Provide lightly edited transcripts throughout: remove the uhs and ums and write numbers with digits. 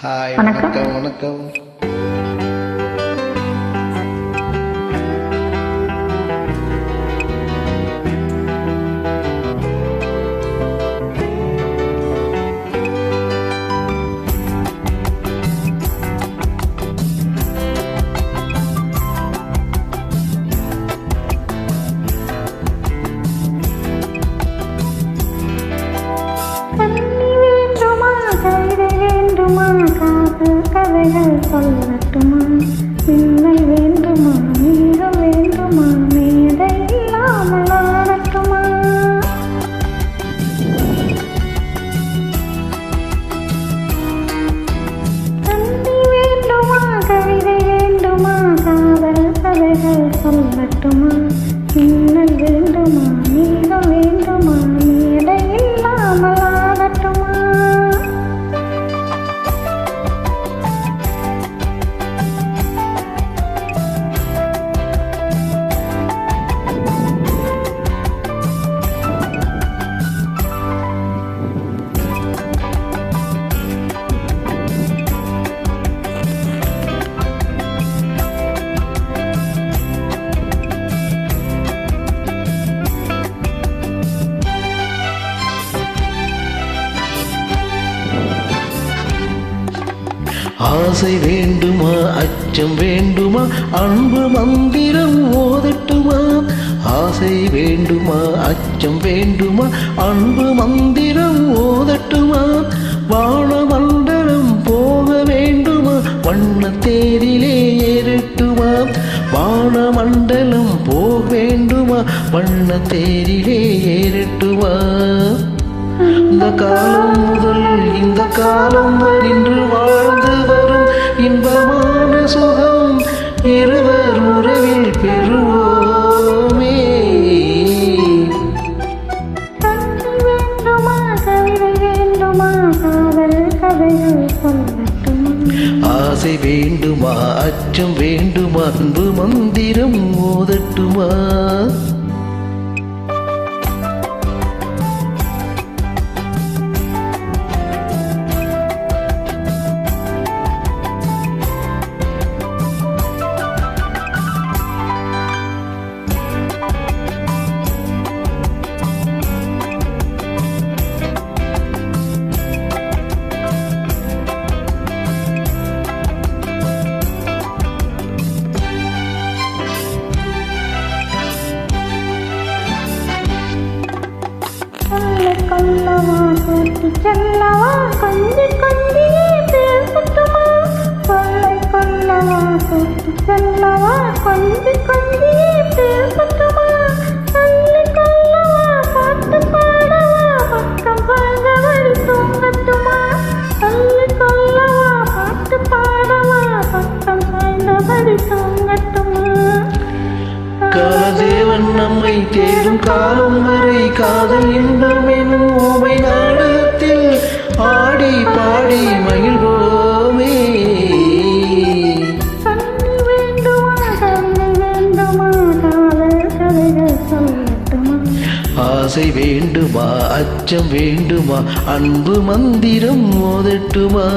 Hi, வணக்கம் வணக்கம். கதைகள் சொல்லட்டுமா? மின்னல் வேண்டுமா? நீரம் வேண்டுமா? மேடை இல்லாமல் ஆடட்டுமா? தண்ணி வேண்டுமா? கவிதை வேண்டுமா? காதல் கதைகள் சொல்லட்டுமா? மின்னல் வேண்டுமா? நீரம் வேண்டுமா? மேடை இல்லாமல் ஆடட்டுமா? ஆசை வேண்டுமா? அச்சம் வேண்டுமா? அன்பு மந்திரம் ஓதட்டுமா? ஆசை வேண்டுமா? அச்சம் வேண்டுமா? அன்பு மந்திரம் ஓதட்டுமா? வானமண்டலம் போக வேண்டுமா? வண்ணத்தேரிலே ஏறட்டுமா? வானமண்டலம் போக வேண்டுமா? வண்ணத்தேரிலே ஏறட்டுமா? இந்த காலம் முதல் இந்த காலம் இன்று வாழ்ந்து வரும் இன்பமான சுகம் இருவர் உறவில் பெறுவோமே. வேண்டுமா? கவிதை வேண்டுமா? காதல் கதைகள் சொல்லட்டுமா? ஆசை வேண்டுமா? அச்சம் வேண்டுமா? அன்பு மந்திரம் ஓதட்டுமா? கொல்லவா கூட்டி செல்லவா கொஞ்சி கொஞ்சியே பேசட்டுமா? சொல்லை கொல்லவா கூட்டி செல்லவா கொஞ்சி கொஞ்சியே பேசட்டுமா? சொல்லி கொல்லவா பாட்டு பாடவா பக்கம் பாடவழி தூங்கட்டுமா? சொல்லி கொல்லவா பாட்டு பாடவா பக்கம் பாடவழி தூங்கட்டுமா? காலதேவன் நம்மை தேடும் காலம் வரை காதல் இன்பம் எனும் ஓமை நாடகத்தில் ஆடி பாடி மகிழ்வோமே. தண்ணி வேண்டுமா? கவிதை வேண்டுமா? காதல் கதைகள் சொல்லட்டுமா? ஆசை வேண்டுமா? அச்சம் வேண்டுமா? அன்பு மந்திரம் ஓதட்டுமா?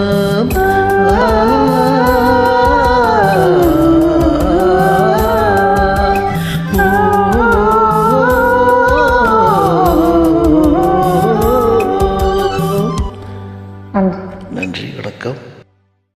நன்றி, வணக்கம்.